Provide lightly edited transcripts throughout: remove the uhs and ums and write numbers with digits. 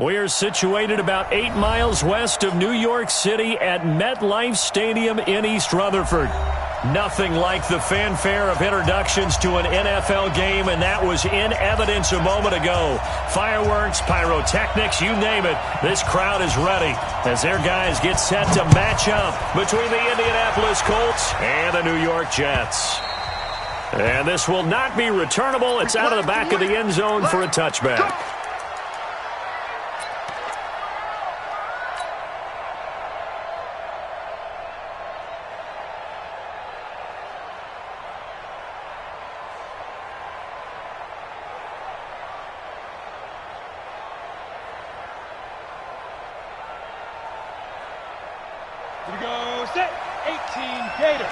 We are situated about 8 miles west of New York City at MetLife Stadium in East Rutherford. Nothing like the fanfare of introductions to an NFL game, and that was in evidence a moment ago. Fireworks, pyrotechnics, you name it. This crowd is ready as their guys get set to match up between the Indianapolis Colts and the New York Jets. And this will not be returnable. It's out of the back of the end zone for a touchback. Here we go, set, 18, Gator.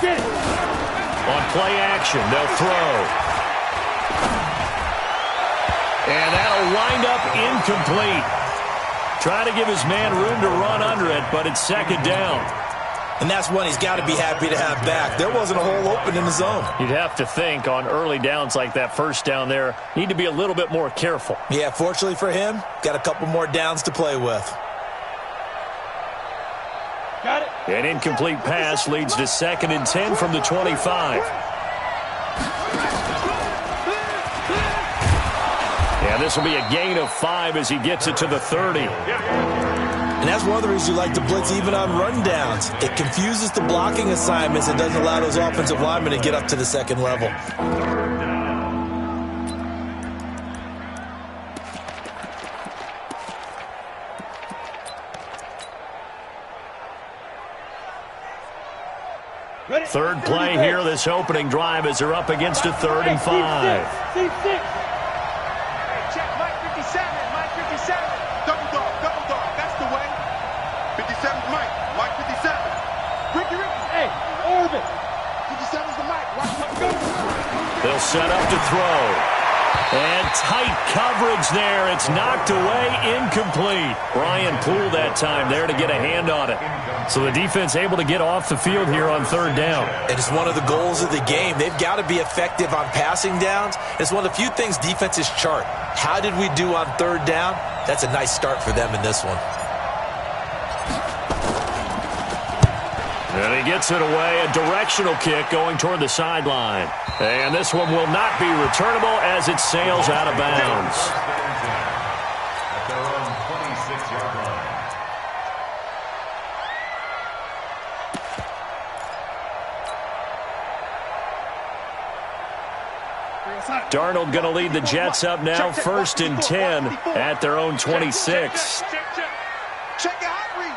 Get it. On play action, they'll throw. And that'll wind up incomplete. Trying to give his man room to run under it, but it's second down. And that's one he's got to be happy to have back. There wasn't a hole open in the zone. You'd have to think on early downs like that first down there, need to be a little bit more careful. Yeah, fortunately for him, got a couple more downs to play with. Got it. An incomplete pass leads to 2nd and 10 from the 25. Yeah, this will be a gain of 5 as he gets it to the 30. And that's one of the reasons you like to blitz even on rundowns. It confuses the blocking assignments and doesn't allow those offensive linemen to get up to the second level. Third play here, this opening drive as they're up against a 3rd and 5. C6. Check Mike 57, Mike 57. Double dog, that's the way. 57's Mike 57. Ricky. Hey, Orbit. 57's the Mike. Watch go. They'll set up to throw. And tight coverage there. It's knocked away, incomplete. Brian Poole that time there to get a hand on it. So the defense able to get off the field here on 3rd down. It is one of the goals of the game. They've got to be effective on passing downs. It's one of the few things defenses chart. How did we do on 3rd down? That's a nice start for them in this one. And he gets it away, a directional kick going toward the sideline. And this one will not be returnable as it sails out of bounds. At their own 26-yard line. Darnold going to lead the Jets up now, 1st and 10 at their own 26. Check your hot read.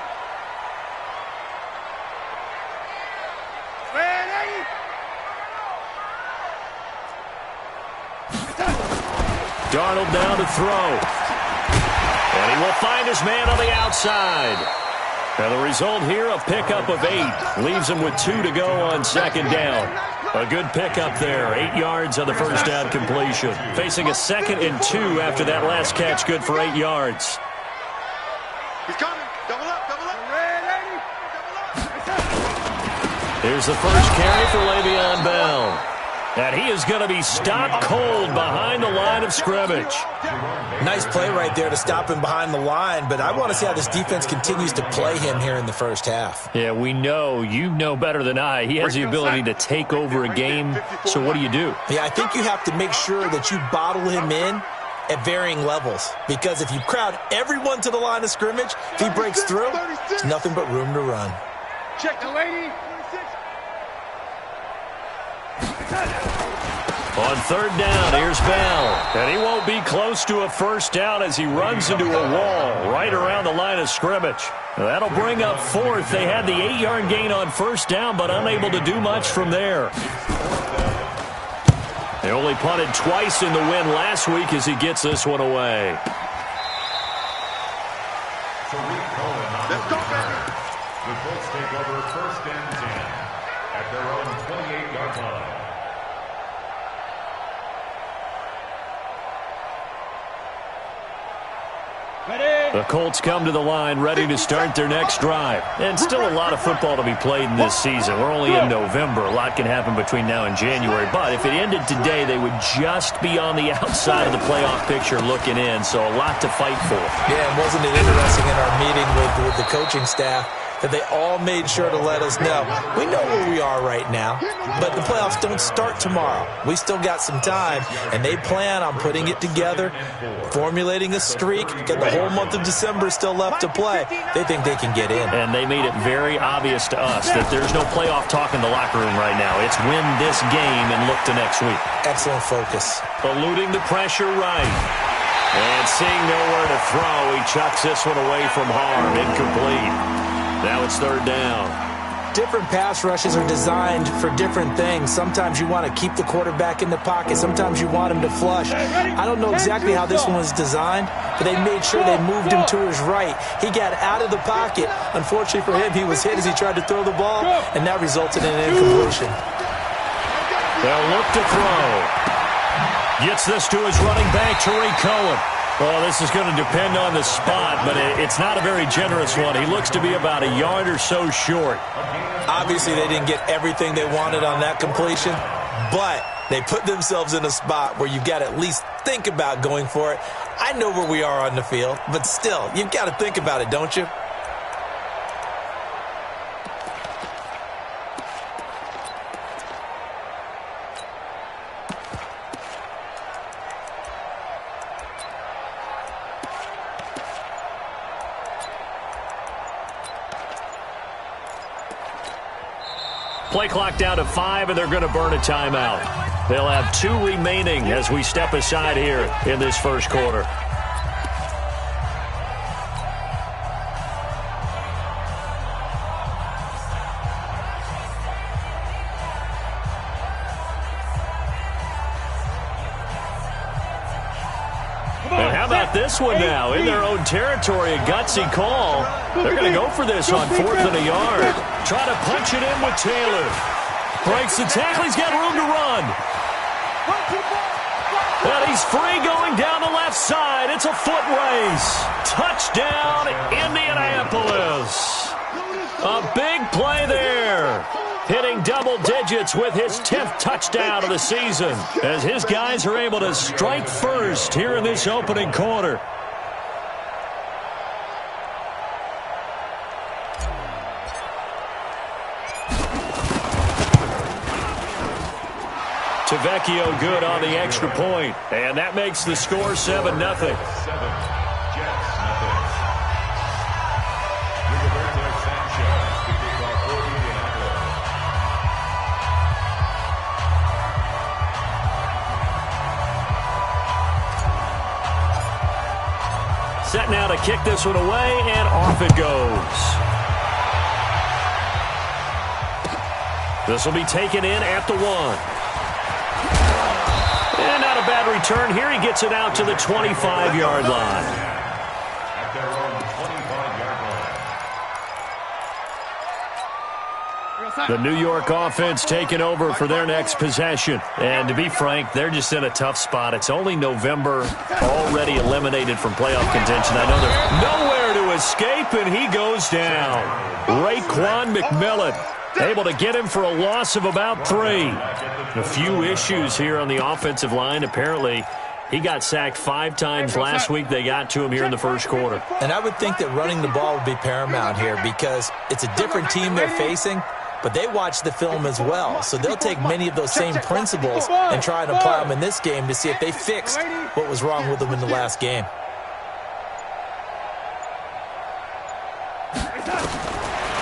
Darnold down to throw. And he will find his man on the outside. And the result here, a pickup of 8. Leaves him with 2 to go on 2nd down. A good pickup there. 8 yards on the first down completion. Facing a 2nd and 2 after that last catch. Good for 8 yards. He's coming. Double up. Here's the first carry for Le'Veon Bell. And he is going to be stopped cold behind the line of scrimmage. Nice play right there to stop him behind the line, but I want to see how this defense continues to play him here in the first half. Yeah, we know. You know better than I. He has the ability to take over a game, so what do you do? Yeah, I think you have to make sure that you bottle him in at varying levels, because if you crowd everyone to the line of scrimmage, if he breaks through, there's nothing but room to run. Check the lady. On 3rd down, here's Bell. And he won't be close to a first down as he runs into a wall right around the line of scrimmage. That'll bring up 4th. They had the 8-yard gain on 1st down, but unable to do much from there. They only punted twice in the win last week as he gets this one away. Let's go, baby. The Colts take over 1st and 10 at their own 28-yard line. The Colts come to the line ready to start their next drive. And still a lot of football to be played in this season. We're only in November. A lot can happen between now and January. But if it ended today, they would just be on the outside of the playoff picture looking in. So a lot to fight for. Yeah, and wasn't it interesting in our meeting with the coaching staff that they all made sure to let us know. We know where we are right now, but the playoffs don't start tomorrow. We still got some time, and they plan on putting it together, formulating a streak. Got the whole month of December still left to play. They think they can get in. And they made it very obvious to us that there's no playoff talk in the locker room right now. It's win this game and look to next week. Excellent focus. Eluding the pressure right. And seeing nowhere to throw, he chucks this one away from harm. Incomplete. Now it's third down. Different pass rushes are designed for different things. Sometimes you want to keep the quarterback in the pocket. Sometimes you want him to flush. I don't know exactly how this one was designed, but they made sure they moved him to his right. He got out of the pocket. Unfortunately for him, he was hit as he tried to throw the ball, and that resulted in an incompletion. They'll look to throw. Gets this to his running back, Tariq Cohen. Well, this is going to depend on the spot, but it's not a very generous one. He looks to be about a yard or so short. Obviously, they didn't get everything they wanted on that completion, but they put themselves in a spot where you've got to at least think about going for it. I know where we are on the field, but still, you've got to think about it, don't you? Play clock down to 5, and they're going to burn a timeout. They'll have 2 remaining as we step aside here in this first quarter. And how about this one now? In their own territory, a gutsy call. They're going to go for this on 4th and a yard. Try to punch it in with Taylor. Breaks the tackle. He's got room to run. And he's free going down the left side. It's a foot race. Touchdown, Indianapolis. A big play there. Hitting double digits with his 10th touchdown of the season as his guys are able to strike first here in this opening quarter. Tavecchio good on the extra point, and that makes the score 7-0. Set now to kick this one away, and off it goes. This will be taken in at the 1. And not a bad return here. He gets it out to the 25-yard line. At their own 25-yard line. The New York offense taking over for their next possession. And to be frank, they're just in a tough spot. It's only November, already eliminated from playoff contention. I know there's nowhere to escape, and he goes down. Raekwon McMillan able to get him for a loss of about 3. A few issues here on the offensive line. Apparently, he got sacked 5 times last week. They got to him here in the first quarter. And I would think that running the ball would be paramount here because it's a different team they're facing, but they watch the film as well. So they'll take many of those same principles and try and apply them in this game to see if they fixed what was wrong with them in the last game.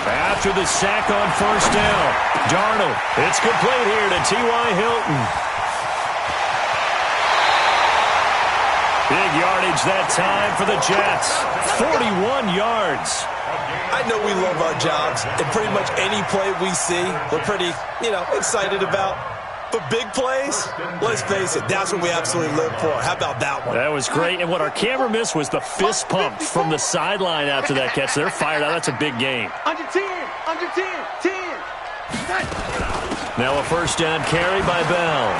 After the sack on first down, Darnold, it's complete here to T.Y. Hilton. Big yardage that time for the Jets. 41 yards. I know we love our jobs, and pretty much any play we see, we're pretty, excited about. But big plays, let's face it, that's what we absolutely live for. How about that one? That was great, and what our camera missed was the fist pump from the sideline after that catch. They're fired out. That's a big game. Under 10, 10. Now a first down carry by Bell.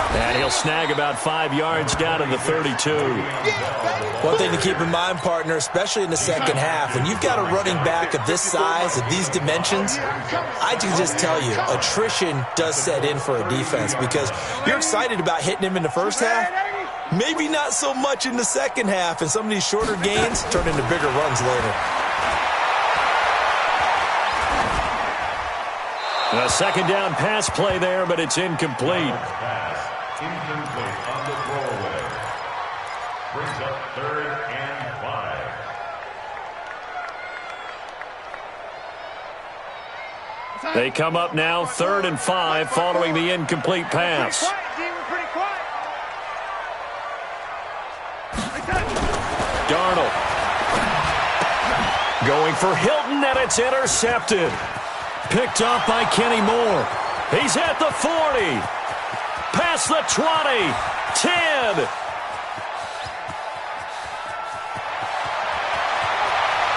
And he'll snag about 5 yards down to the 32. One thing to keep in mind, partner, especially in the second half, when you've got a running back of this size, of these dimensions, I can just tell you, attrition does set in for a defense because you're excited about hitting him in the first half, maybe not so much in the second half, and some of these shorter gains turn into bigger runs later. A second down pass play there, but it's incomplete. Incomplete on the throwaway. Brings up 3rd and 5. They come up now 3rd and 5 following the incomplete pass. Darnold going for Hilton, and it's intercepted. Picked off by Kenny Moore. He's at the 40. Past the 20. 10.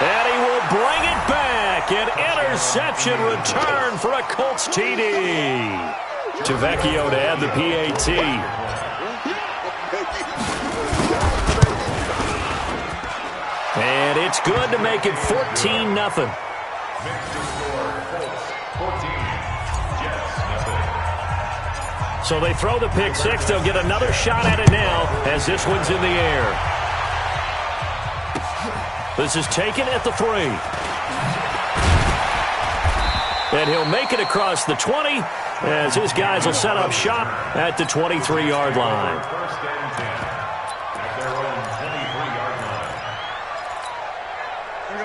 And he will bring it back. An interception return for a Colts TD. Tavecchio to add the PAT. And it's good to make it 14-0. So they throw the pick six. They'll get another shot at it now as this one's in the air. This is taken at the 3. And he'll make it across the 20 as his guys will set up shop at the 23-yard line. First and 10 at their own 23-yard line.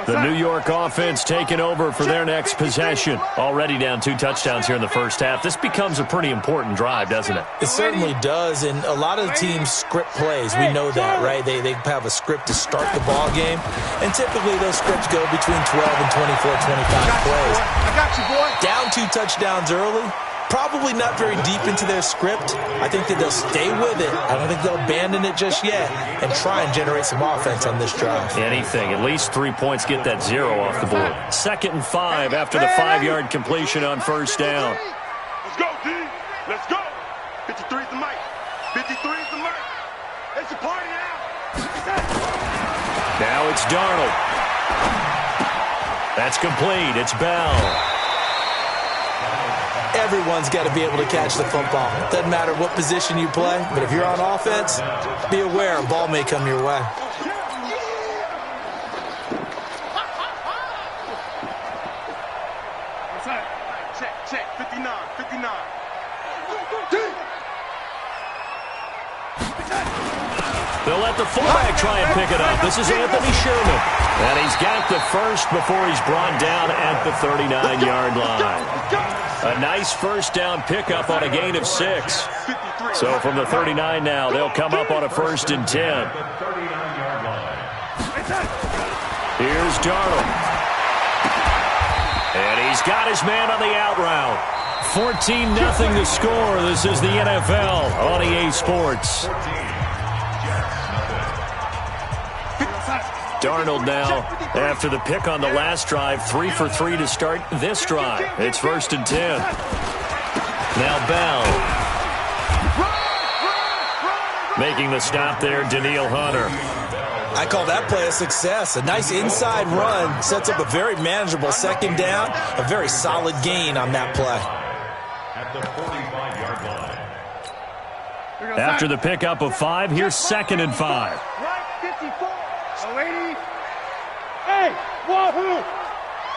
The New York offense taking over for their next possession. Already down 2 touchdowns here in the first half. This becomes a pretty important drive, doesn't it? It certainly does, and a lot of teams script plays. We know that, right? They have a script to start the ball game, and typically those scripts go between 12 and 24, 25 plays. I got you, boy. Down 2 touchdowns early, probably not very deep into their script. I think that they'll stay with it. I don't think they'll abandon it just yet and try and generate some offense on this drive. Anything. At least 3 points get that 0 off the board. 2nd and 5 after the 5-yard completion on first down. Let's go, D. Let's go. 53 is the mic. 53 is the mic. It's a party now. Now it's Darnold. That's complete. It's Bell. Everyone's got to be able to catch the football. Doesn't matter what position you play, but if you're on offense, be aware a ball may come your way. Check. 59. They'll let the fullback try and pick it up. This is Anthony Sherman. And he's got the first before he's brought down at the 39-yard line. A nice first down pickup on a gain of 6. So from the 39 now, they'll come up on a 1st and 10. Here's Darnold. And he's got his man on the out route. 14-0 the score. This is the NFL on EA Sports. Darnold now, after the pick on the last drive, 3 for 3 to start this drive. It's 1st and 10. Now Bell. Making the stop there, Danielle Hunter. I call that play a success. A nice inside run sets up a very manageable 2nd down, a very solid gain on that play. At the 45-yard line. After the pickup of 5, here's 2nd and 5. Hey, wahoo!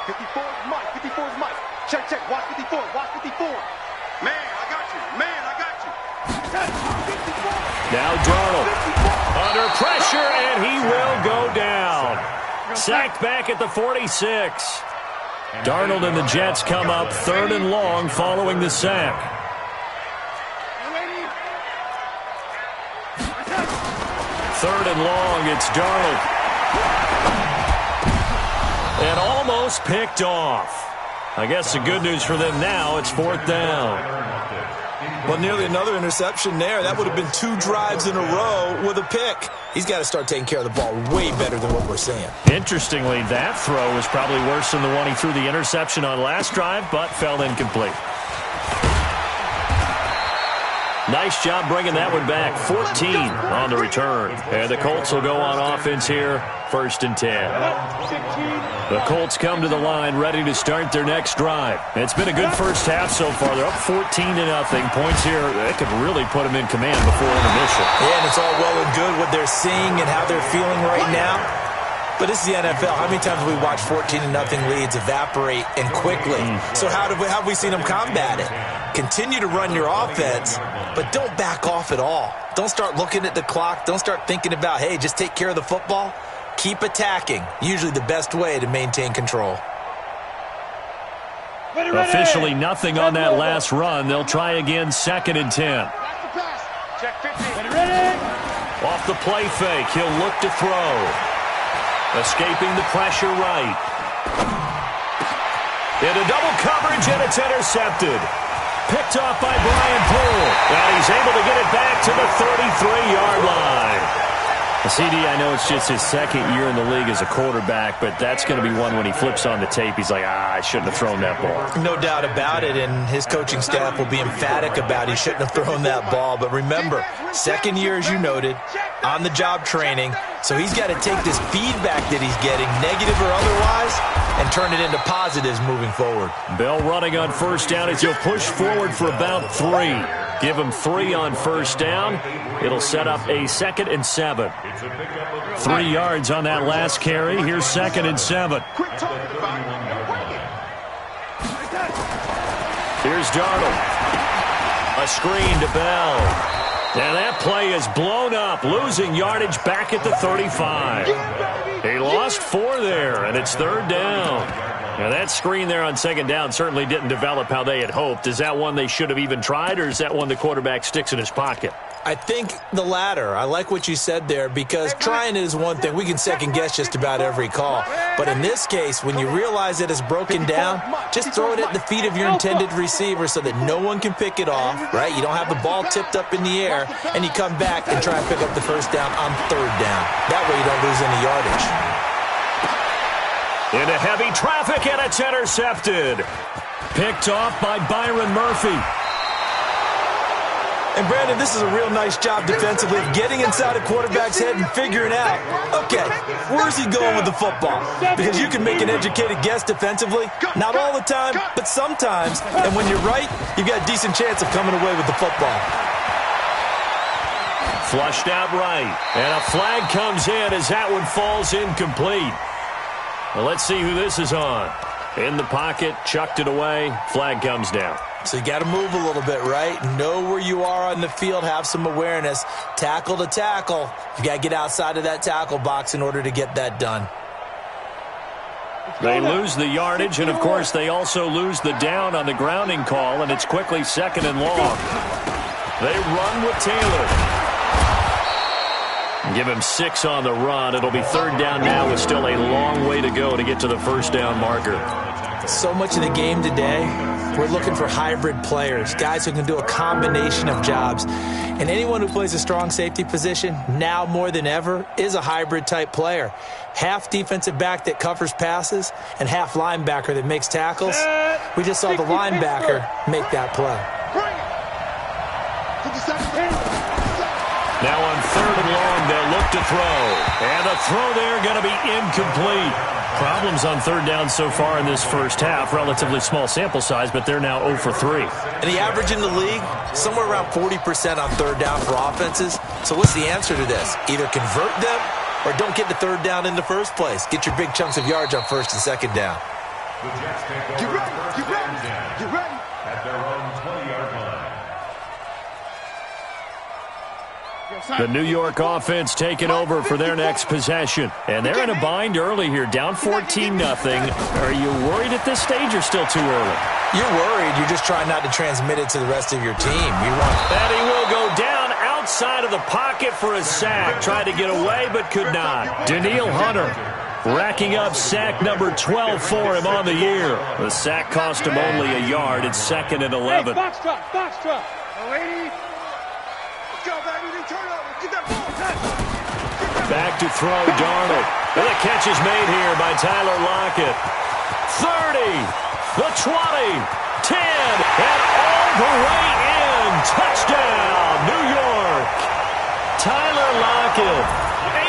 54 is Mike. 54 is Mike. Check. Watch 54. Man, I got you. Now Darnold under pressure, and he will go down. Sacked back at the 46. Darnold and the Jets come up 3rd and long following the sack. 3rd and long, it's Darnold. And almost picked off. I guess the good news for them now, it's 4th down. Well, nearly another interception there. That would have been 2 drives in a row with a pick. He's got to start taking care of the ball way better than what we're seeing. Interestingly, that throw was probably worse than the one he threw the interception on last drive, but fell incomplete. Nice job bringing that one back. 14 on the return. And the Colts will go on offense here, 1st and 10. The Colts come to the line ready to start their next drive. It's been a good first half so far. They're up 14-0. Points here, that could really put them in command before intermission. Yeah, and it's all well and good what they're seeing and how they're feeling right now. But this is the NFL. How many times have we watched 14-0 leads evaporate and quickly? So how have we seen them combat it? Continue to run your offense, but don't back off at all. Don't start looking at the clock. Don't start thinking about, hey, just take care of the football. Keep attacking. Usually the best way to maintain control. Officially nothing on that last run. They'll try again, 2nd and 10. Check 50. Ready. Off the play fake, he'll look to throw. Escaping the pressure right. Into double coverage, and it's intercepted. Picked off by Brian Poole. And he's able to get it back to the 33-yard line. CD, I know it's just his 2nd year in the league as a quarterback, but that's going to be one when he flips on the tape. He's like, I shouldn't have thrown that ball. No doubt about it, and his coaching staff will be emphatic about he shouldn't have thrown that ball. But remember, 2nd year, as you noted, on-the-job training, so he's got to take this feedback that he's getting, negative or otherwise, and turn it into positives moving forward. Bell running on 1st down as he'll push forward for about 3. Give him 3 on 1st down. It'll set up a 2nd and 7. 3 yards on that last carry. Here's 2nd and 7. Here's Darnold. A screen to Bell. And that play is blown up, losing yardage back at the 35. He lost 4 there, and it's 3rd down. Now, that screen there on 2nd down certainly didn't develop how they had hoped. Is that one they should have even tried, or is that one the quarterback sticks in his pocket? I think the latter. I like what you said there, because trying it is one thing. We can second-guess just about every call. But in this case, when you realize that it's broken down, just throw it at the feet of your intended receiver so that no one can pick it off, right? You don't have the ball tipped up in the air, and you come back and try and pick up the 1st down on 3rd down. That way you don't lose any yardage. Into heavy traffic, and it's intercepted. Picked off by Byron Murphy. And, Brandon, this is a real nice job defensively of getting inside a quarterback's head and figuring out, okay, where's he going with the football? Because you can make an educated guess defensively. Not all the time, but sometimes. And when you're right, you've got a decent chance of coming away with the football. Flushed out right. And a flag comes in as that one falls incomplete. Well, let's see who this is on. In the pocket, chucked it away, flag comes down. So you got to move a little bit, right? Know where you are on the field, have some awareness. Tackle to tackle. You got to get outside of that tackle box in order to get that done. They lose the yardage, and, of course, they also lose the down on the grounding call, and it's quickly 2nd and long. They run with Taylor. Give him 6 on the run. It'll be 3rd down now with still a long way to go to get to the 1st down marker. So much of the game today, we're looking for hybrid players, guys who can do a combination of jobs. And anyone who plays a strong safety position, now more than ever, is a hybrid-type player. Half defensive back that covers passes and half linebacker that makes tackles. We just saw the linebacker make that play. Now on 3rd and long, they'll look to throw. And a throw there going to be incomplete. Problems on 3rd down so far in this first half. Relatively small sample size, but they're now 0 for 3. And the average in the league, somewhere around 40% on 3rd down for offenses. So what's the answer to this? Either convert them or don't get the 3rd down in the first place. Get your big chunks of yards on 1st and 2nd down. The Jets take over first and 10 at their own 20-yard line. The New York offense taking over for their next possession. And they're in a bind early here, down 14-0. Are you worried at this stage or still too early? You're worried. You're just trying not to transmit it to the rest of your team. And he will go down outside of the pocket for a sack. Tried to get away but could not. Danielle Hunter racking up sack number 12 for him on the year. The sack cost him only a yard. It's 2nd and 11. Hey, box truck. Lady. Back to throw, Darnold. And the catch is made here by Tyler Lockett. 30, the 20, 10, and all the way in. touchdown, New York. Tyler Lockett,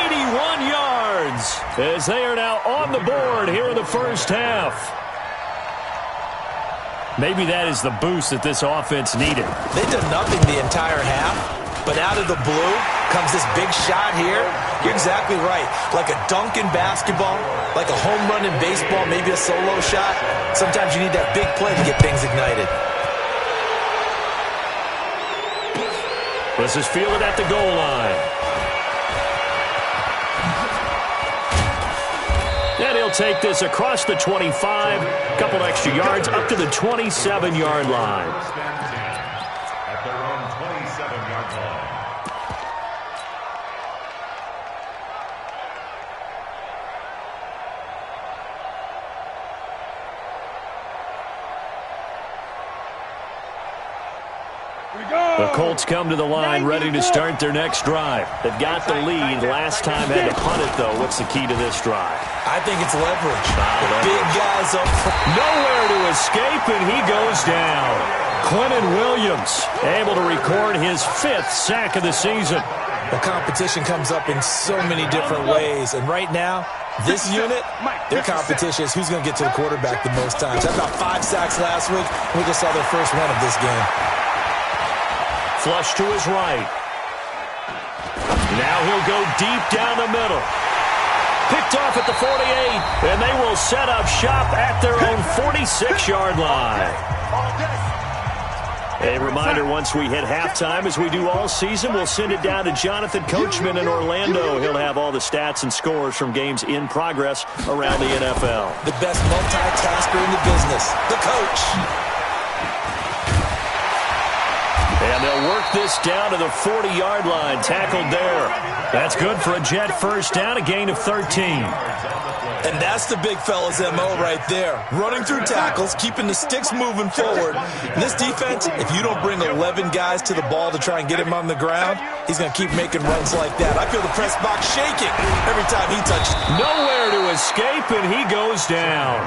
81 yards, as they are now on the board here in the first half. Maybe that is the boost that this offense needed. They did nothing the entire half, but out of the blue comes this big shot here. You're exactly right. Like a dunk in basketball, like a home run in baseball, maybe a solo shot. Sometimes you need that big play to get things ignited. This is fielded at the goal line. And he'll take this across the 25, a couple extra yards up to the 27-yard line. At their own 27-yard line. The Colts come to the line ready to start their next drive. They've got the lead. Last time had to punt it, though. What's the key to this drive? I think it's leverage. The big guys up front. Nowhere to escape, and he goes down. Quentin Williams able to record his 5th sack of the season. The competition comes up in so many different ways, and right now, this unit, their competition is who's going to get to the quarterback the most times. Had about 5 sacks last week. We just saw their first one of this game. Flush to his right. Now he'll go deep down the middle. Picked off at the 48, and they will set up shop at their own 46-yard line. A reminder, once we hit halftime, as we do all season, we'll send it down to Jonathan Coachman in Orlando. He'll have all the stats and scores from games in progress around the NFL. The best multitasker in the business, the coach. And they'll work this down to the 40-yard line, tackled there. That's good for a Jet first down, a gain of 13. And that's the big fella's MO right there. Running through tackles, keeping the sticks moving forward. And this defense, if you don't bring 11 guys to the ball to try and get him on the ground, he's going to keep making runs like that. I feel the press box shaking every time he touches. Nowhere to escape, and he goes down.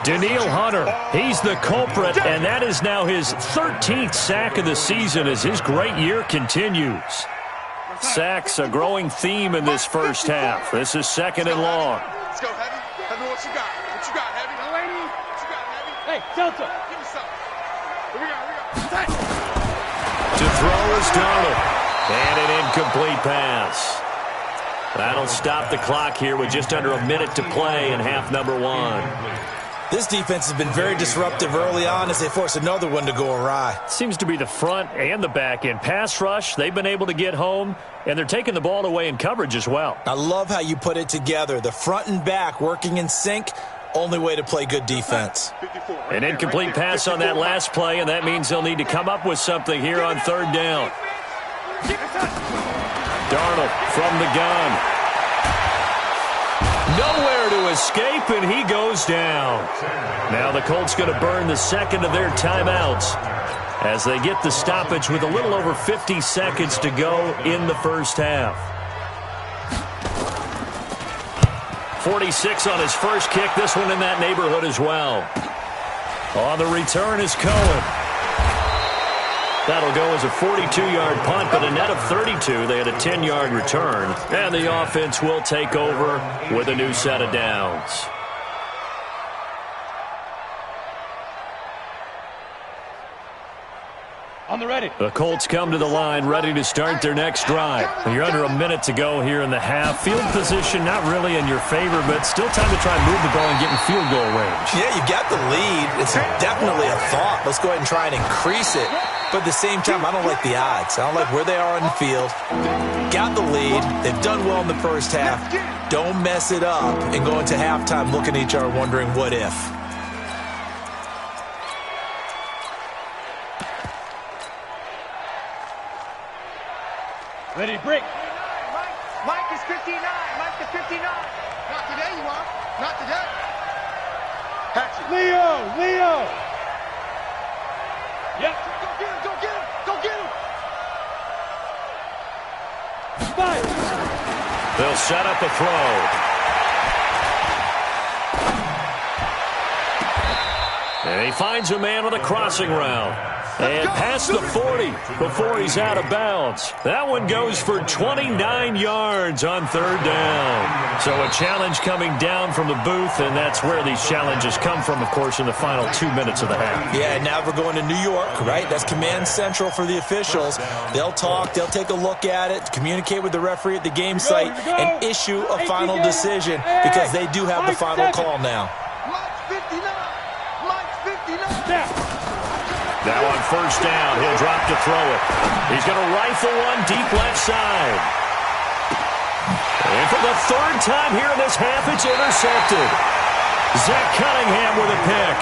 Danielle Hunter, he's the culprit, and that is now his 13th sack of the season as his great year continues. Sacks, a growing theme in this first half. This is 2nd and long. Let's go, Heavy. Heavy, what you got? What you got, Heavy? Delaney. What you got, Heavy? Hey, Delta. Give me something. Here we go. To throw is Darnold. And an incomplete pass. That'll stop the clock here with just under a minute to play in half number 1. This defense has been very disruptive early on as they force another one to go awry. Seems to be the front and the back end. Pass rush, they've been able to get home, and they're taking the ball away in coverage as well. I love how you put it together. The front and back working in sync, only way to play good defense. An incomplete pass on that last play, and that means they'll need to come up with something here on 3rd down. Darnold from the gun. Nowhere to escape, and he goes down. Now the Colts going to burn the second of their timeouts as they get the stoppage with a little over 50 seconds to go in the first half. 46 on his first kick. This one in that neighborhood as well. On the return is Cohen. That'll go as a 42-yard punt, but a net of 32. They had a 10-yard return. And the offense will take over with a new set of downs. On the ready. The Colts come to the line ready to start their next drive. You're under a minute to go here in the half. Field position not really in your favor, but still time to try and move the ball and get in field goal range. Yeah, you got the lead. It's definitely a thought. Let's go ahead and try and increase it. But at the same time, I don't like the odds. I don't like where they are on the field. Got the lead. They've done well in the first half. Don't mess it up and go into halftime looking at each other wondering what if. Ready, break. Mike is 59. Mike is 59. Not today, you are. Not today. Hatchet. Leo. Yep. Go get him. Go get him. Go get him. Five. They'll set up a throw. And he finds a man with a crossing route. And past the 40 before he's out of bounds. That one goes for 29 yards on third down. So a challenge coming down from the booth, and that's where these challenges come from, of course, in the final 2 minutes of the half. Yeah, now we're going to New York, right? That's command central for the officials. They'll talk, they'll take a look at it, communicate with the referee at the game site, and issue a final decision because they do have the final call now. Now on first down, he'll drop to throw it. He's going to rifle one deep left side. And for the third time here in this half, it's intercepted. Zach Cunningham with a pick.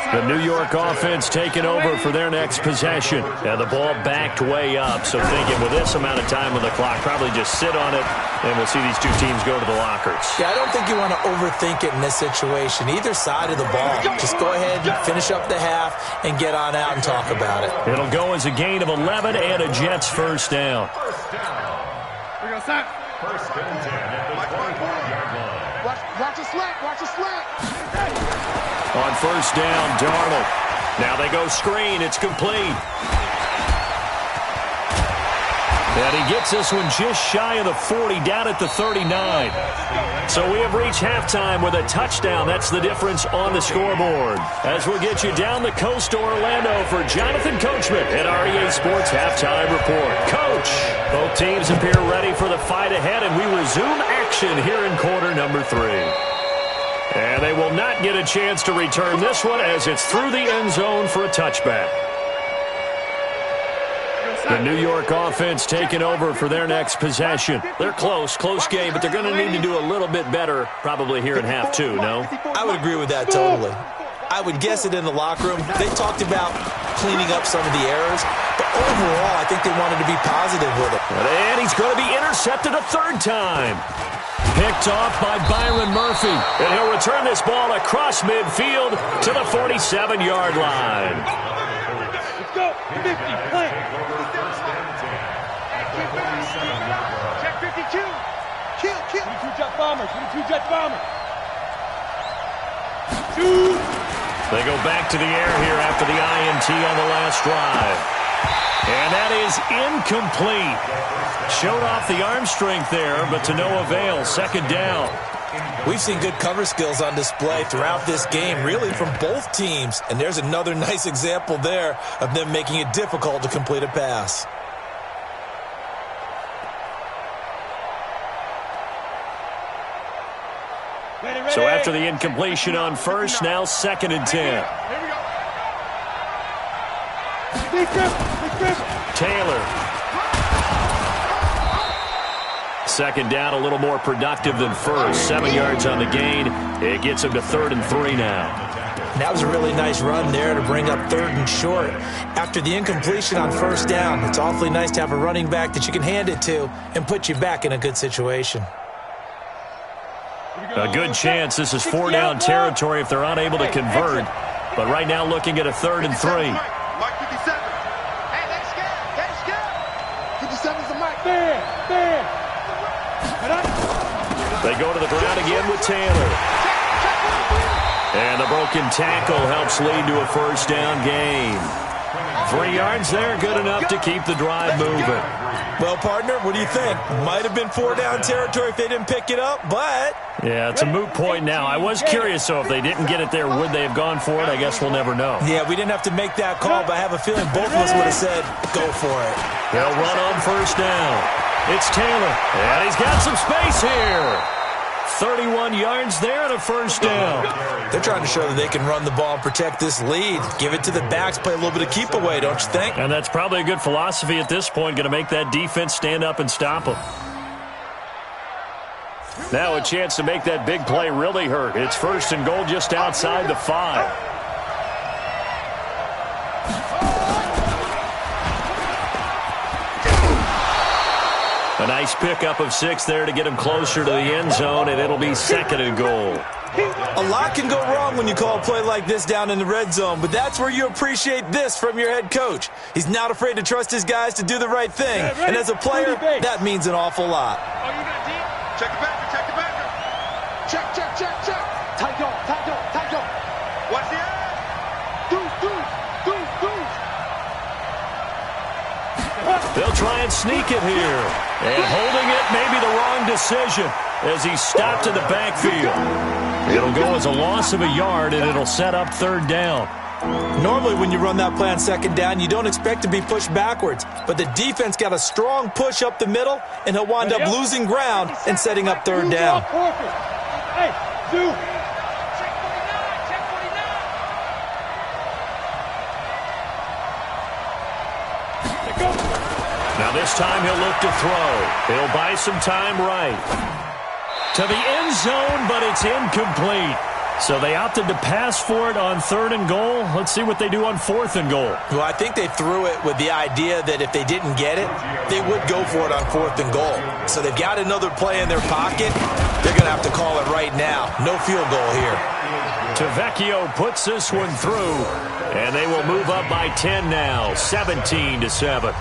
The New York offense taking over for their next possession. And the ball backed way up, so thinking with this amount of time on the clock, probably just sit on it, and we'll see these two teams go to the lockers. Yeah, I don't think you want to overthink it in this situation. Either side of the ball. Just go ahead, finish up the half, and get on out and talk about it. It'll go as a gain of 11 and a Jets first down. First and 10 at the 25-yard line. Watch a slant. Watch a slant. On first down, Darnold. Now they go screen. It's complete. And he gets this one just shy of the 40, down at the 39. So we have reached halftime with a touchdown. That's the difference on the scoreboard. As we'll get you down the coast to Orlando for Jonathan Coachman at our EA Sports Halftime Report. Coach, both teams appear ready for the fight ahead, and we resume action here in quarter number 3. And they will not get a chance to return this one as it's through the end zone for a touchback. The New York offense taking over for their next possession. They're close game, but they're going to need to do a little bit better probably here in half 2, no? I would agree with that totally. I would guess it in the locker room. They talked about cleaning up some of the errors, but overall, I think they wanted to be positive with it. And he's going to be intercepted a third time. Picked off by Byron Murphy, and he'll return this ball across midfield to the 47-yard line. Let's go. 50. Play. Check 52. Kill. 22 jet bombers. 22 jet bombers. Shoot. They go back to the air here after the INT on the last drive. And that is incomplete. Showed off the arm strength there, but to no avail. Second down. We've seen good cover skills on display throughout this game, really from both teams. And there's another nice example there of them making it difficult to complete a pass. Ready. So after the incompletion on first, now 2nd and 10. Here we go. Taylor. Second down, a little more productive than first. 7 yards on the gain. It gets him to 3rd and 3 now. That was a really nice run there to bring up 3rd and short. After the incompletion on first down, it's awfully nice to have a running back that you can hand it to and put you back in a good situation. A good chance this is 4-down territory if they're unable to convert. But right now looking at a 3rd and 3. Mike 57. Hey, let's go. 57's the Mike. There. They go to the ground again with Taylor. And the broken tackle helps lead to a first down gain. 3 yards there, good enough to keep the drive moving. Well, partner, what do you think? Might have been 4-down territory if they didn't pick it up, but... Yeah, it's a moot point now. I was curious, so if they didn't get it there, would they have gone for it? I guess we'll never know. Yeah, we didn't have to make that call, but I have a feeling both of us would have said, go for it. They'll run on first down. It's Taylor, and he's got some space here. 31 yards there and a first down. They're trying to show that they can run the ball and protect this lead. Give it to the backs, play a little bit of keep away, don't you think? And that's probably a good philosophy at this point, going to make that defense stand up and stop them. Now a chance to make that big play really hurt. It's 1st and goal just outside the 5. A nice pickup of 6 there to get him closer to the end zone, and it'll be 2nd and goal. A lot can go wrong when you call a play like this down in the red zone, but that's where you appreciate this from your head coach. He's not afraid to trust his guys to do the right thing, and as a player, that means an awful lot. Oh, you got deep? Check the backer. Check, check, check, check. Tight go, tight go, tight go. Watch the eye. They'll try and sneak it here. And holding it may be the wrong decision as he's stopped in the backfield. It'll go as a loss of a yard, and it'll set up third down. Normally when you run that play on second down, you don't expect to be pushed backwards. But the defense got a strong push up the middle, and he'll wind up losing ground and setting up third down. Hey, dude. Now this time he'll look to throw. He'll buy some time right. To the end zone, but it's incomplete. So they opted to pass for it on 3rd and goal. Let's see what they do on 4th and goal. Well, I think they threw it with the idea that if they didn't get it, they would go for it on 4th and goal. So they've got another play in their pocket. They're going to have to call it right now. No field goal here. Tavecchio puts this one through, and they will move up by 10 now, 17-7.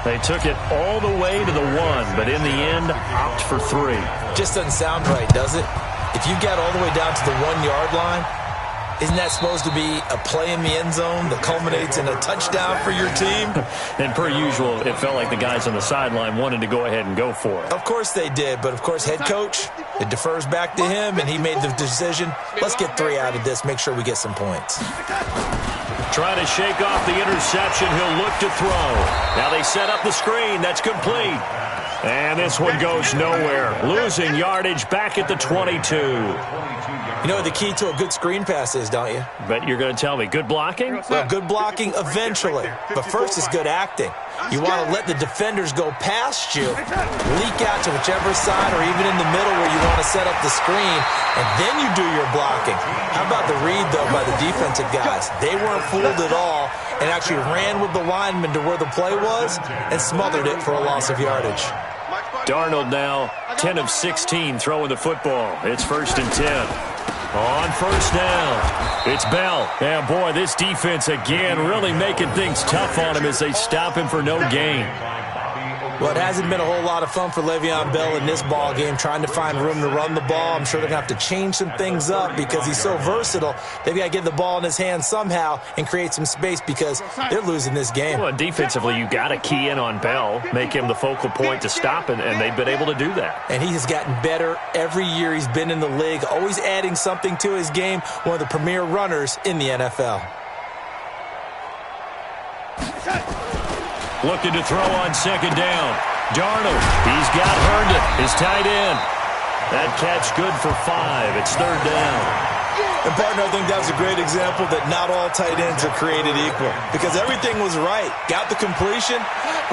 They took it all the way to the 1, but in the end, opt for 3. Just doesn't sound right, does it? If you got all the way down to the 1-yard line, isn't that supposed to be a play in the end zone that culminates in a touchdown for your team? And per usual, it felt like the guys on the sideline wanted to go ahead and go for it. Of course they did, but of course head coach, it defers back to him, and he made the decision. Let's get 3 out of this, make sure we get some points. Trying to shake off the interception, he'll look to throw. Now they set up the screen, that's complete. And this one goes nowhere. Losing yardage back at the 22. You know what the key to a good screen pass is, don't you? But you're going to tell me, good blocking? Well, good blocking eventually. But first is good acting. You want to let the defenders go past you, leak out to whichever side or even in the middle where you want to set up the screen, and then you do your blocking. How about the read, though, by the defensive guys? They weren't fooled at all and actually ran with the lineman to where the play was and smothered it for a loss of yardage. Darnold now 10 of 16 throwing the football. It's 1st and 10. On 1st down, it's Bell. And boy, this defense again really making things tough on him as they stop him for no gain. Well, it hasn't been a whole lot of fun for Le'Veon Bell in this ball game, trying to find room to run the ball. I'm sure they're going to have to change some things up because he's so versatile. They've got to get the ball in his hands somehow and create some space because they're losing this game. Well, defensively, you got to key in on Bell, make him the focal point to stop, and they've been able to do that. And he has gotten better every year he's been in the league, always adding something to his game, one of the premier runners in the NFL. Looking to throw on 2nd down. Darnold, he's got Herndon, his tight end. That catch good for 5. It's 3rd down. And, partner, I think that was a great example that not all tight ends are created equal because everything was right. Got the completion,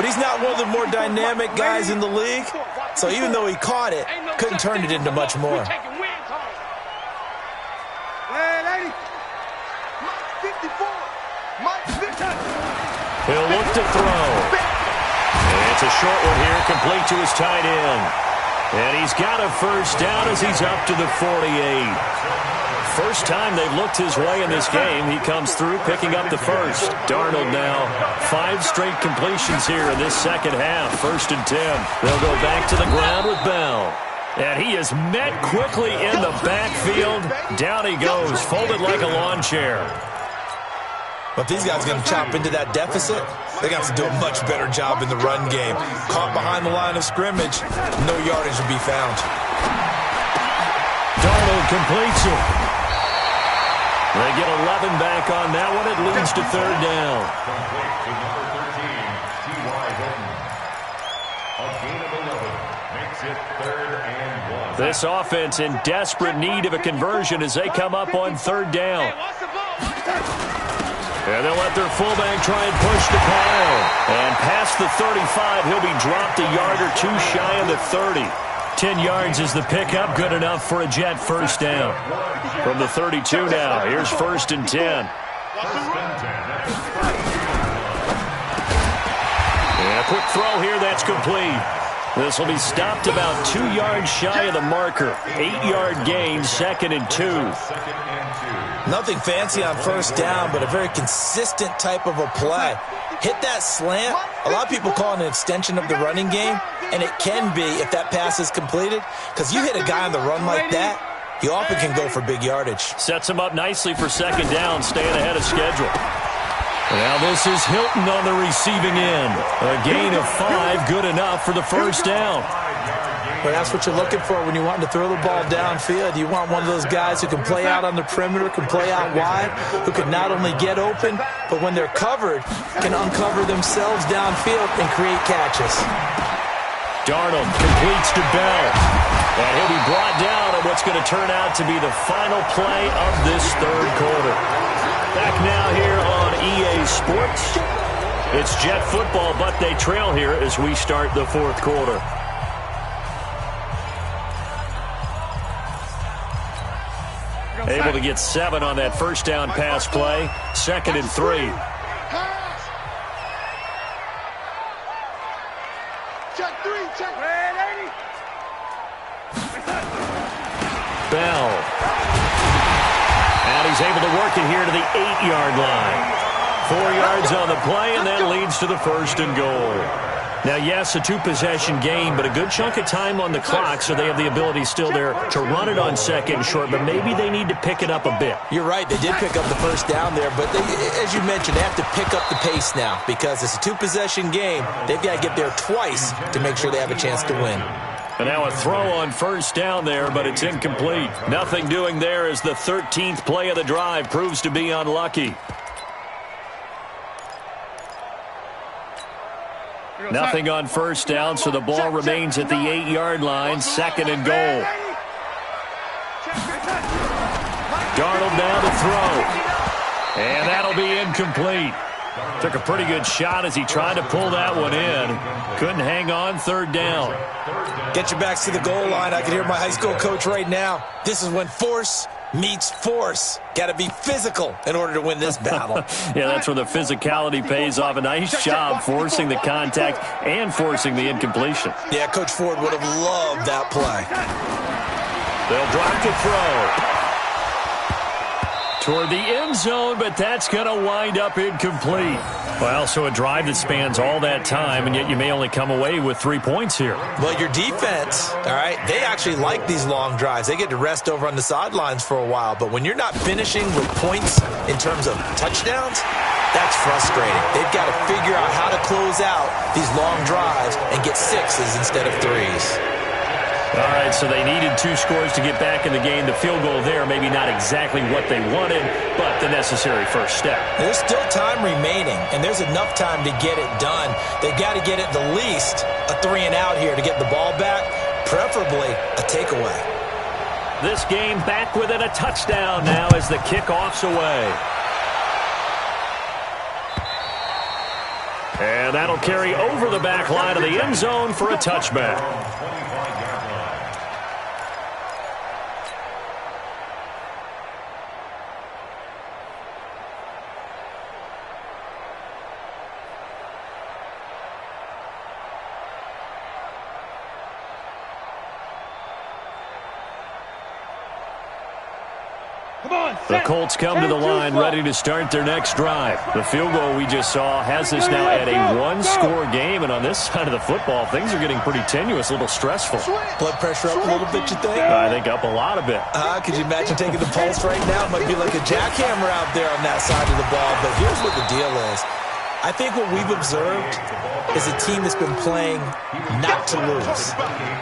but he's not one of the more dynamic guys in the league. So even though he caught it, couldn't turn it into much more. Hey, lady. Mike 54. Mike 54. He'll look to throw. And it's a short one here, complete to his tight end. And he's got a 1st down as he's up to the 48. First time they've looked his way in this game. He comes through picking up the 1st. Darnold now 5 straight completions here in this second half. 1st and 10. They'll go back to the ground with Bell. And he is met quickly in the backfield. Down he goes, folded like a lawn chair. But these guys are going to chop into that deficit. They're going to have to do a much better job in the run game. Caught behind the line of scrimmage, no yardage will be found. Darnold completes it. They get 11 back on that one. It leads to 3rd down. Complete to number 13, T.Y. Hilton. A gain of 11 makes it 3rd and 1. This offense in desperate need of a conversion as they come up on 3rd down. And they'll let their fullback try and push the pile. And past the 35, he'll be dropped a yard or 2 shy of the 30. 10 yards is the pickup, good enough for a Jet 1st down. From the 32 now, here's 1st and 10. And a quick throw here, that's complete. This will be stopped about 2 yards shy of the marker. 8-yard gain, 2nd and 2. Nothing fancy on 1st down, but a very consistent type of a play. Hit that slant. A lot of people call it an extension of the running game, and it can be if that pass is completed, because you hit a guy on the run like that, he often can go for big yardage. Sets him up nicely for second down, staying ahead of schedule. Now this is Hilton on the receiving end. A gain of 5, good enough for the first down. Well, that's what you're looking for when you want to throw the ball downfield. You want one of those guys who can play out on the perimeter, can play out wide, who can not only get open, but when they're covered, can uncover themselves downfield and create catches. Darnold completes to Bell. And he'll be brought down on what's going to turn out to be the final play of this third quarter. Back now here on EA Sports. It's Jet football, but they trail here as we start the fourth quarter. Able to get 7 on that first down pass play. 2nd and 3. Check 3, check. Bell. And he's able to work it here to the 8-yard line. 4 yards on the play, and that leads to the first and goal. Now, yes, a 2-possession game, but a good chunk of time on the clock, so they have the ability still there to run it on second and short, but maybe they need to pick it up a bit. You're right. They did pick up the first down there, but they, as you mentioned, they have to pick up the pace now because it's a 2-possession game. They've got to get there twice to make sure they have a chance to win. And now a throw on first down there, but it's incomplete. Nothing doing there as the 13th play of the drive proves to be unlucky. Nothing on first down, so the ball remains at the 8-yard line. 2nd and goal. Darnold now to throw. And that'll be incomplete. Took a pretty good shot as he tried to pull that one in. Couldn't hang on. 3rd down. Get your backs to the goal line. I can hear my high school coach right now. This is when force meets force. Got to be physical in order to win this battle. Yeah, that's where the physicality pays off. A nice job forcing the contact and forcing the incompletion. Yeah, Coach Ford would have loved that play. They'll drop to throw. Toward the end zone, but that's going to wind up incomplete. Well, so a drive that spans all that time, and yet you may only come away with 3 points here. Well, your defense, all right, they actually like these long drives. They get to rest over on the sidelines for a while, but when you're not finishing with points in terms of touchdowns, that's frustrating. They've got to figure out how to close out these long drives and get 6s instead of 3s. All right, so they needed 2 scores to get back in the game. The field goal there, maybe not exactly what they wanted, but the necessary first step. There's still time remaining, and there's enough time to get it done. They've got to get at the least a 3-and-out here to get the ball back, preferably a takeaway. This game back within a touchdown now as the kickoff's away. And that'll carry over the back line of the end zone for a touchback. The Colts come to the line ready to start their next drive. The field goal we just saw has us now at a 1-score game, and on this side of the football, things are getting pretty tenuous, a little stressful. Blood pressure up a little bit, you think? I think up a lot of it. Could you imagine taking the pulse right now? It might be like a jackhammer out there on that side of the ball, but here's what the deal is. I think what we've observed is a team that's been playing not to lose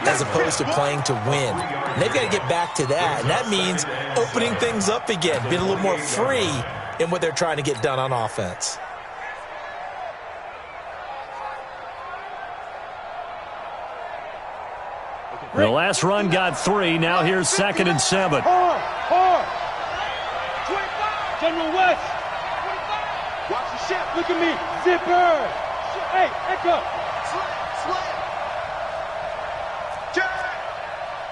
as opposed to playing to win. And they've got to get back to that, and that means opening things up again, being a little more free in what they're trying to get done on offense. The last run got 3. Now here's 2nd and 7. General West. Watch the ship. Look at me. Zipper. Hey, Echo. Slam.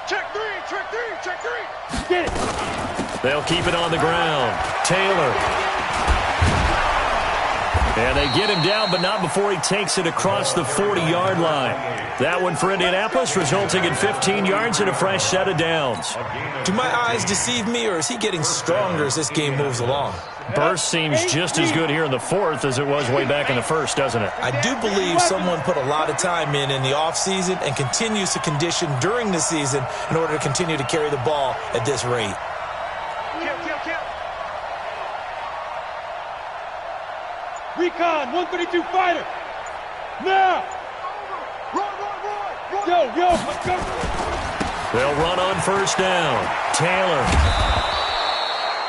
Check 3. Check 3. Check 3. Get it. They'll keep it on the ground. Taylor. And they get him down, but not before he takes it across the 40-yard line. That one for Indianapolis, resulting in 15 yards and a fresh set of downs. Do my eyes deceive me, or is he getting stronger as this game moves along? Burst seems just as good here in the fourth as it was way back in the first, doesn't it? I do believe someone put a lot of time in the offseason and continues to condition during the season in order to continue to carry the ball at this rate. Kill. Recon, 132 fighter. Now. Roy. Yo, let's go. They'll run on first down. Taylor.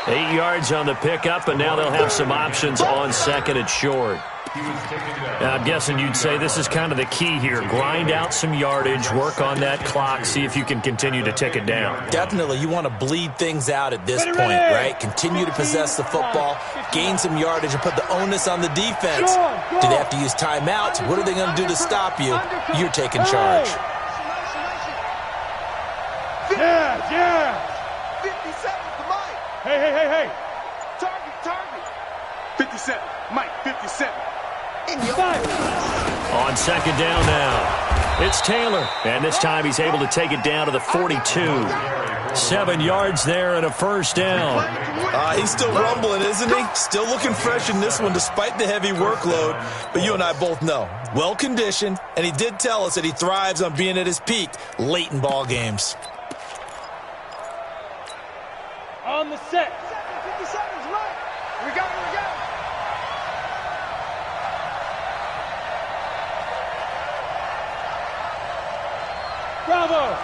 8 yards on the pickup, and now they'll have some options on second and short. Now, I'm guessing you'd say this is kind of the key here. Grind out some yardage, work on that clock, see if you can continue to tick it down. Definitely, you want to bleed things out at this point, right? Continue to possess the football, gain some yardage, and put the onus on the defense. Do they have to use timeouts? What are they going to do to stop you? You're taking charge. Yeah. 57, Mike. Hey. Target. 57, Mike, 57. On second down now, it's Taylor. And this time he's able to take it down to the 42. 7 yards there and a first down. He's still rumbling, isn't he? Still looking fresh in this one despite the heavy workload. But you and I both know, well-conditioned, and he did tell us that he thrives on being at his peak late in ball games. On the set. 57's right. We got it. Bravo.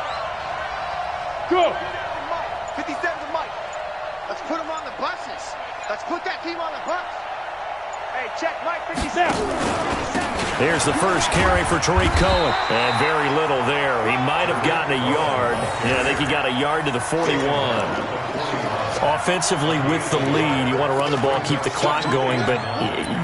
Go. 57's Mike. Let's put him on the buses. Let's put that team on the bus. Hey, check Mike, 57. There's the first carry for Tariq Cohen. And very little there. He might have gotten a yard. Yeah, I think he got a yard to the 41. Offensively with the lead, you want to run the ball, keep the clock going, but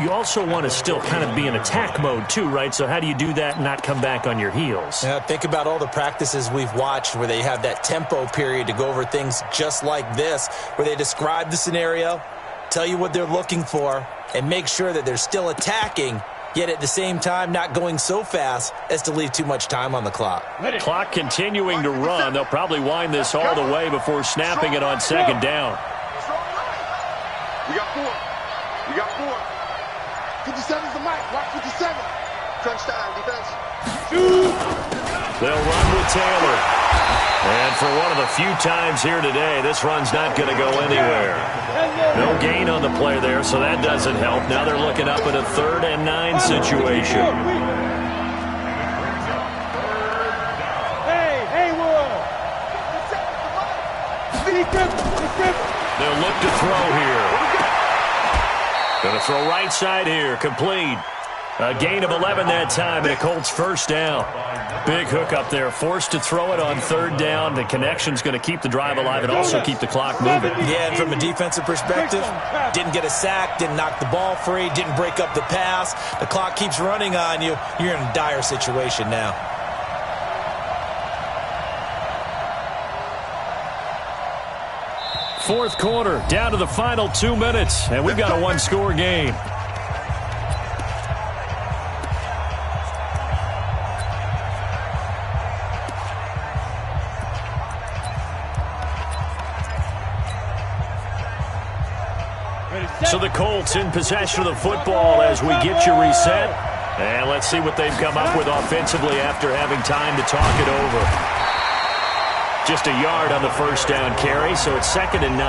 you also want to still kind of be in attack mode too, right? So how do you do that and not come back on your heels? Yeah, think about all the practices we've watched where they have that tempo period to go over things just like this, where they describe the scenario, tell you what they're looking for, and make sure that they're still attacking, yet at the same time not going so fast as to leave too much time on the clock. Clock continuing to run. They'll probably wind this all the way before snapping it on second down. We got 4. 57's the mic. Watch 57. Crunch time, defense. They'll run with Taylor. And for one of the few times here today, this run's not going to go anywhere. No gain on the play there, so that doesn't help. Now they're looking up at a 3rd and 9 situation. They'll look to throw here. Going to throw right side here, complete. A gain of 11 that time, and a Colts first down. Big hook up there, forced to throw it on 3rd down. The connection's going to keep the drive alive and also keep the clock moving. Yeah, and from a defensive perspective, didn't get a sack, didn't knock the ball free, didn't break up the pass. The clock keeps running on you. You're in a dire situation now. Fourth quarter, down to the final 2 minutes, and we've got a one-score game. So the Colts in possession of the football as we get you reset. And let's see what they've come up with offensively after having time to talk it over. Just a yard on the first down carry, so it's 2nd and 9.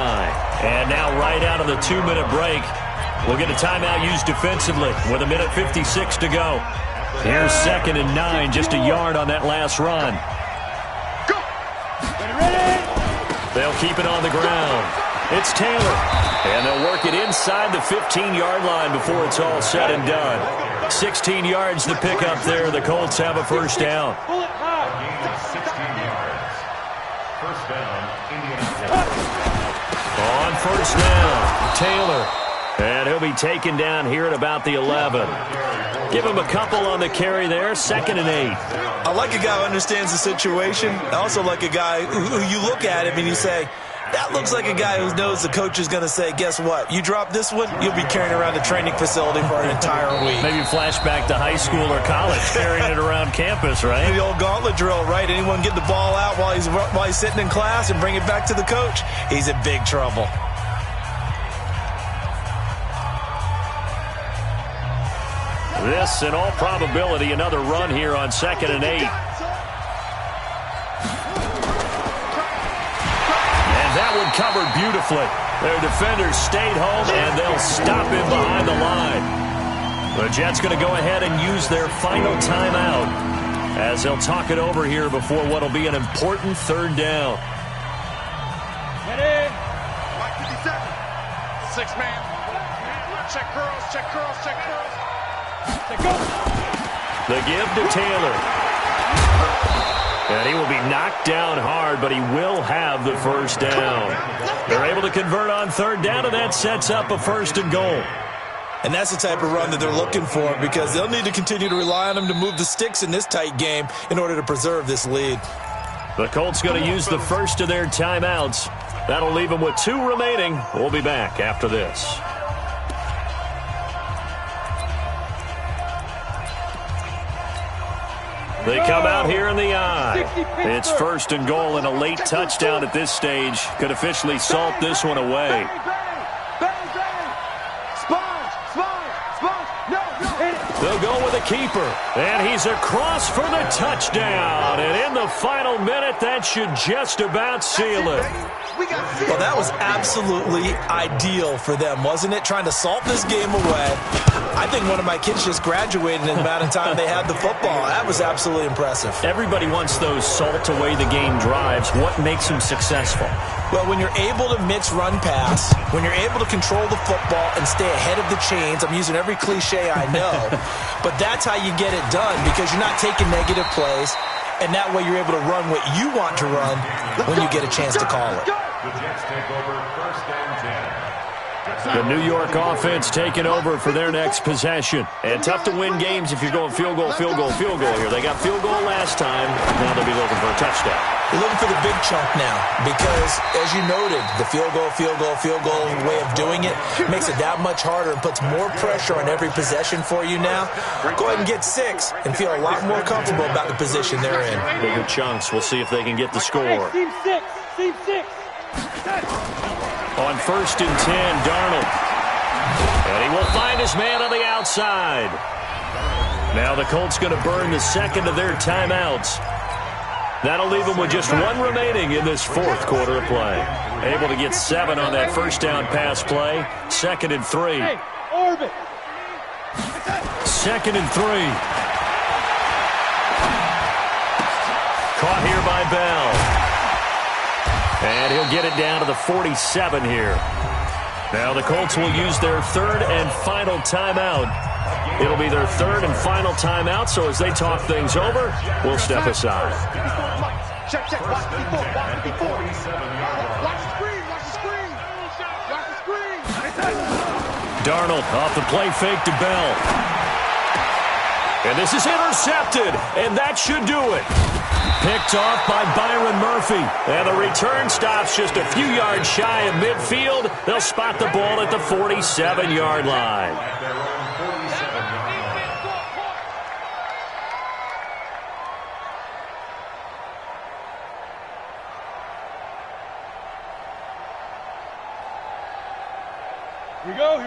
And now right out of the 2-minute break, we'll get a timeout used defensively with 1:56 to go. Here's 2nd and 9, just a yard on that last run. They'll keep it on the ground. It's Taylor. And they'll work it inside the 15-yard line before it's all said and done. 16 yards to pick up there. The Colts have a first down. 16 yards. First down, Indianapolis. On first down, Taylor. And he'll be taken down here at about the 11. Give him a couple on the carry there. 2nd and 8. I like a guy who understands the situation. I also like a guy who you look at him and you say, That looks like a guy who knows the coach is going to say, guess what? You drop this one, you'll be carrying around the training facility for an entire week. Maybe flashback to high school or college, carrying it around campus, right? The old gauntlet drill, right? Anyone get the ball out while he's sitting in class and bring it back to the coach? He's in big trouble. This, in all probability, another run here on 2nd and 8. That one covered beautifully. Their defenders stayed home, and they'll stop him behind the line. The Jets going to go ahead and use their final timeout as they'll talk it over here before what will be an important 3rd down. Get in. 57. 6-man. Check curls, check curls, check curls. Check go. The give to Taylor. And he will be knocked down hard, but he will have the 1st down. They're able to convert on 3rd down, and that sets up a 1st and goal. And that's the type of run that they're looking for, because they'll need to continue to rely on him to move the sticks in this tight game in order to preserve this lead. The Colts going to use the first of their timeouts. That'll leave them with 2 remaining. We'll be back after this. They come out here in the eye. It's 1st and goal, and a late touchdown at this stage could officially salt this one away. They'll go with a keeper, and he's across for the touchdown. And in the final minute, that should just about seal it. Well, that was absolutely ideal for them, wasn't it? Trying to salt this game away. I think one of my kids just graduated in the amount of time they had the football. That was absolutely impressive. Everybody wants those salt-away-the-game drives. What makes them successful? Well, when you're able to mix run-pass, when you're able to control the football and stay ahead of the chains, I'm using every cliche I know, but that's how you get it done, because you're not taking negative plays, and that way you're able to run what you want to run when you get a chance to call it. The Jets take over 1st and 10. The New York offense taking over for their next possession. And tough to win games if you're going field goal, field goal, field goal here. They got field goal last time. Now they'll be looking for a touchdown. You're looking for the big chunk now because, as you noted, the field goal way of doing it makes it that much harder and puts more pressure on every possession for you now. Go ahead and get 6 and feel a lot more comfortable about the position they're in. Bigger chunks. We'll see if they can get the score. Team 6. Team 6. On 1st and 10, Darnold. And he will find his man on the outside. Now the Colts going to burn the 2nd of their timeouts. That'll leave them with just 1 remaining in this 4th quarter of play. Able to get 7 on that 1st down pass play. 2nd and 3. Hey, orbit. 2nd and 3. Caught here by Bell. And he'll get it down to the 47 here. Now the Colts will use their 3rd and final timeout. It'll be their 3rd and final timeout, so as they talk things over, we'll step aside. Check, check. Watch the screen. Watch the screen. Watch the screen. Darnold off the play fake to Bell. And this is intercepted, and that should do it. Picked off by Byron Murphy. And the return stops just a few yards shy of midfield. They'll spot the ball at the 47-yard line.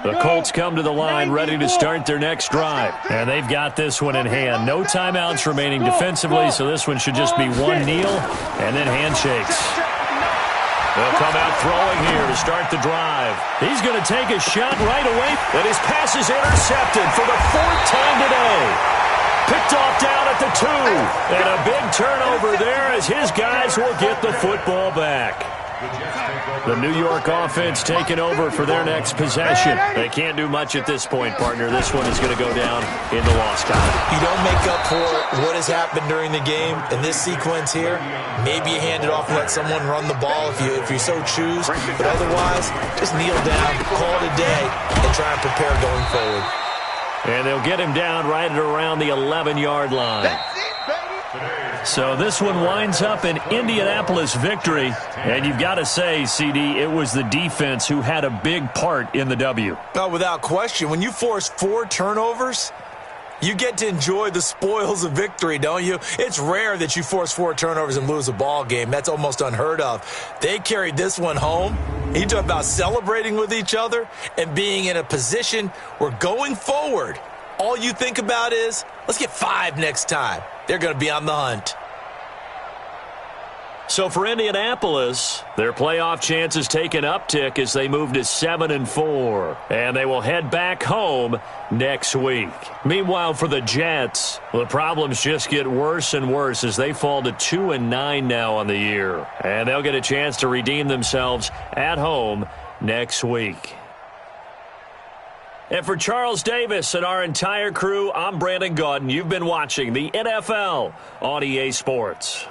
The Colts come to the line ready to start their next drive. And they've got this one in hand. No timeouts remaining defensively, so this one should just be one kneel and then handshakes. They'll come out throwing here to start the drive. He's going to take a shot right away, and his pass is intercepted for the 4th time today. Picked off down at the 2. And a big turnover there as his guys will get the football back. The New York offense taking over for their next possession. They can't do much at this point, partner. This one is going to go down in the loss column. You don't make up for what has happened during the game in this sequence here. Maybe you hand it off and let someone run the ball if you so choose. But otherwise, just kneel down, call it a day, and try and prepare going forward. And they'll get him down right at around the 11-yard line. That's it, baby. So this one winds up an Indianapolis victory. And you've got to say, CD, it was the defense who had a big part in the W. No, without question. When you force 4 turnovers, you get to enjoy the spoils of victory, don't you? It's rare that you force 4 turnovers and lose a ball game. That's almost unheard of. They carried this one home. You talk about celebrating with each other and being in a position where going forward, all you think about is, let's get 5 next time. They're going to be on the hunt. So for Indianapolis, their playoff chances take an uptick as they move to 7-4. And they will head back home next week. Meanwhile, for the Jets, the problems just get worse and worse as they fall to 2-9 now on the year. And they'll get a chance to redeem themselves at home next week. And for Charles Davis and our entire crew, I'm Brandon Gaudin. You've been watching the NFL on EA Sports.